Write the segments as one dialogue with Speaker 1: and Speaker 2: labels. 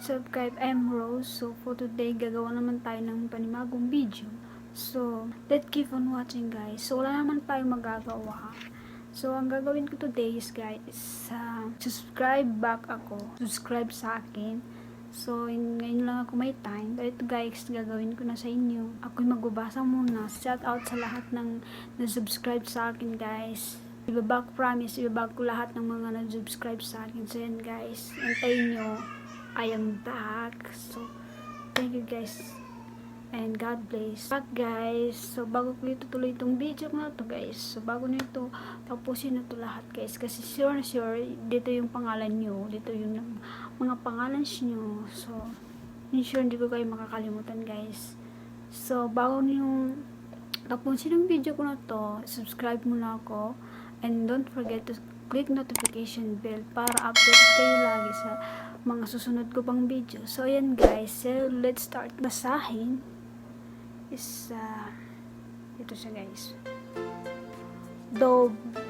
Speaker 1: What's up guys, I'm Rose. So for today, gagawa naman tayo ng panimagong video. So, let's keep on watching guys. So wala naman tayong magagawa. So ang gagawin ko today is guys, subscribe back ako. Subscribe sa akin. So ngayon lang ako may time. So ito guys, gagawin ko na sa inyo. Ako'y magbabasa muna. Shout out sa lahat ng na-subscribe sa akin guys. Ibabak, promise, ibabak ko lahat ng mga nag-subscribe sa akin. So yan guys, antayin nyo. I am back. So, thank you guys. And God bless. Back guys. So, bago ko itutuloy itong video ko na to guys. So, bago nito, tapusin na to lahat guys. Kasi sure na sure, dito yung pangalan nyo. Dito yung mga pangalan nyo. So, sure hindi ko kayo makakalimutan guys. So, bago nyo tapusin yung video ko na to, subscribe muna ako. And don't forget to click notification bell para update kayo lagi sa mga susunod ko pang video. So ayan guys, so let's start. Basahin is ito siya guys.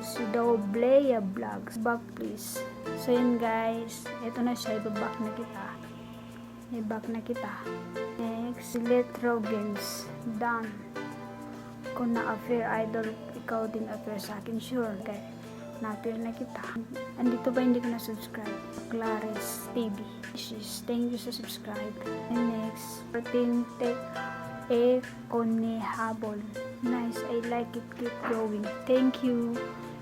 Speaker 1: Si Dobleya Vlogs, back please. So ayan guys, ito na siya, ibabak na kita. Ibabak na kita. Next, Retro Games, done. Kung na-affair idol, ikaw din affair sa akin, sure guys. Na-appear na kita. Andito ba hindi ko na-subscribe? Clarice TV. Thank you sa subscribe. And next, Protein Tech Konehabol. Nice, I like it. Keep going. Thank you.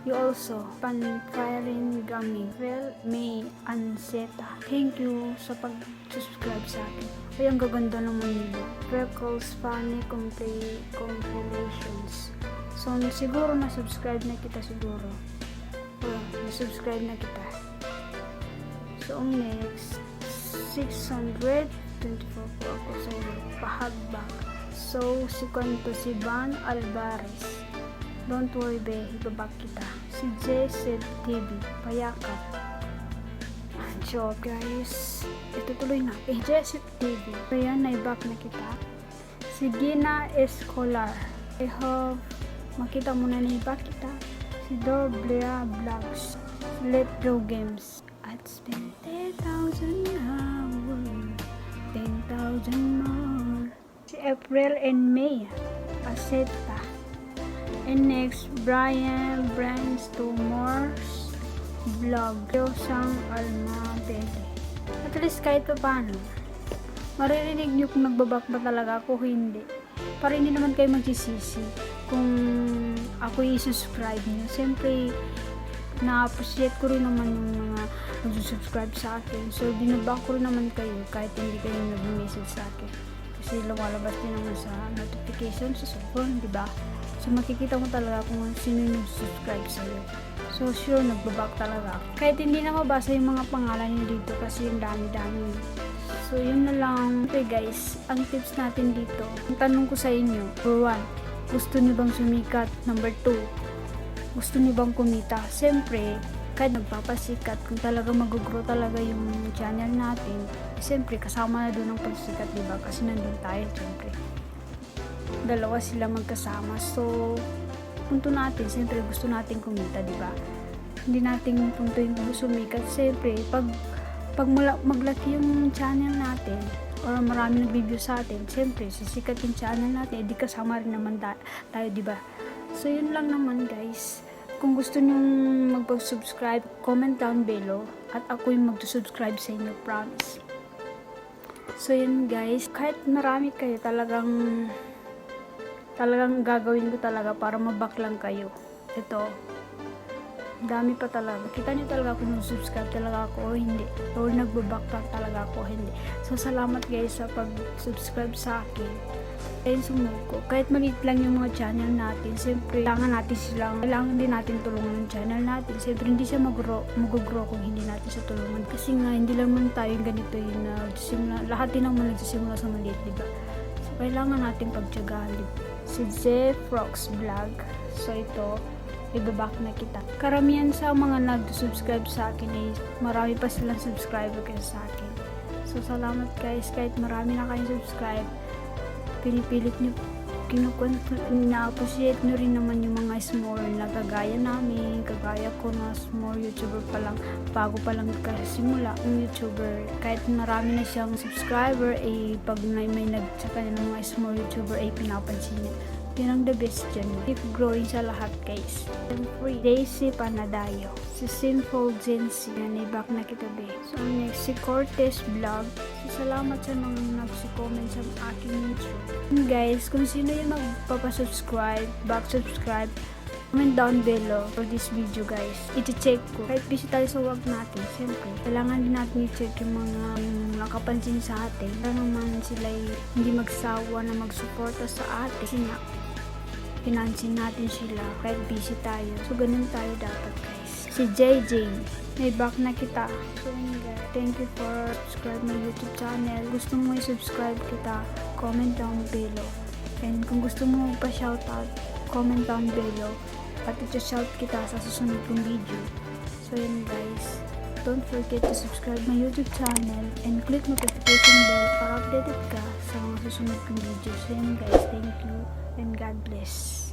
Speaker 1: You also, Panfiring Gaming. Well, May Anseta. Thank you sa pag-subscribe sa akin. Ay, ang gaganda naman nila. Freckles Funny Compilations. So, siguro na-subscribe na kita siguro. Na-subscribe na kita. So, next, 624 po ako sa pahagbak. So, si Kwento, si Van Alvarez. Don't worry, be, ibabak kita. Si JZ TV, payakap. So, guys, ito tuloy na. JZ TV. So, yan, naibak na kita. Si Gina Escolar. I hope makita mo na naibak kita. Si Dobleya Vlogs, Retro Games, at spend 10,000 hours, 10,000 more. Si April and May, Aseta. And next, Brian Brands Tumors Vlog, Yosang Almabede. At least kahit pa paano, maririnig nyo kung nagbabak ba talaga ako, hindi. Para hindi naman kayo magsisisi kung ako i-subscribe nyo. Siyempre, na-appreciate ko rin naman yung mga nag-subscribe sa akin. So, binabak ko rin naman kayo kahit hindi kayo nag-message sa akin. Kasi lumalabas din naman sa notification sa cellphone, diba? So, makikita mo talaga kung sino yung subscribe sa'yo. So, sure, nagbabak talaga. Kahit hindi na mabasa yung mga pangalan nyo dito kasi yung dami-dami. So, yun na lang. Okay guys, ang tips natin dito. Ang tanong ko sa inyo, number 1, gusto niyo bang sumikat? Number 2, gusto niyo bang kumita? Siyempre, kahit nagpapasikat, kung talaga mag-grow talaga yung channel natin, siyempre, kasama na doon ang pagsikat, diba? Kasi nandun tayo, siyempre. Dalawa sila magkasama. So, punto natin, siyempre, gusto natin kumita, diba? Hindi natin punto yung sumikat. Siyempre, pag maglaki yung channel natin or marami nag-review sa atin, siyempre sisikat yung channel natin, edi kasama rin naman tayo, diba? So yun lang naman guys. Kung gusto nyong magpag-subscribe, comment down below at ako yung mag-subscribe sa inyo, promise. So yun guys, kahit marami kayo, talagang gagawin ko talaga para mabak lang kayo. Ito, dami pa talaga. Kita niyo talaga kung subscribe talaga ako o hindi. O nagbabackpack talaga ako o hindi. So, salamat guys sa pag-subscribe sa akin. Ayun, sumunod ko. Kahit maliit lang yung mga channel natin, siyempre, kailangan din natin tulungan ng channel natin. Siyempre, hindi siya mag-grow kung hindi natin siya tulungan. Kasi nga, hindi lang man tayo ganito yung lahat din naman nagsisimula sa maliit, diba? So, kailangan natin pagtyagaan, diba? Si Jeffrox Vlog. So, ito, ibabak na kita. Karamihan sa mga nag-subscribe sa akin ay marami pa silang subscriber kaysa sa akin. So, salamat guys. Kahit marami na kayong subscribe, pinipilit nyo ina-appreciate nyo rin naman yung mga small na kagaya namin, kagaya ko na small YouTuber pa lang, bago pa lang kasimula ang YouTuber. Kahit marami na siyang subscriber, pag may nagtsaka ng mga small YouTuber, pinapansin niya. Yun ang the best dyan. Keep growing sa lahat, guys. And free. Daisy Panadayo. Si Sinful Jency. Yan, back na kita, be. So, next, si Cortez Vlog. So, salamat sa mga nagsi-comment sa aking YouTube. And guys, kung sino yung magpapasubscribe, back-subscribe, comment down below for this video, guys. I-check ko. Kahit busy tayo sa work natin, siyempre, kailangan din natin i-check yung mga nakapansin sa atin. Para naman sila hindi magsawa na magsuporta sa atin. Kasi nga, pinansin natin sila kahit busy tayo. So, ganun tayo dapat, guys. Si JJ, may back na kita. So, guys, thank you for subscribe my YouTube channel. Gusto mo i-subscribe kita, comment down below. And kung gusto mo pa-shoutout, comment down below. At i-shout kita sa susunod kong video. So, yun, guys. Don't forget to subscribe my YouTube channel and click notification bell para updated ka sa mga susunod kong videos. So, yun, guys. Thank you and God bless.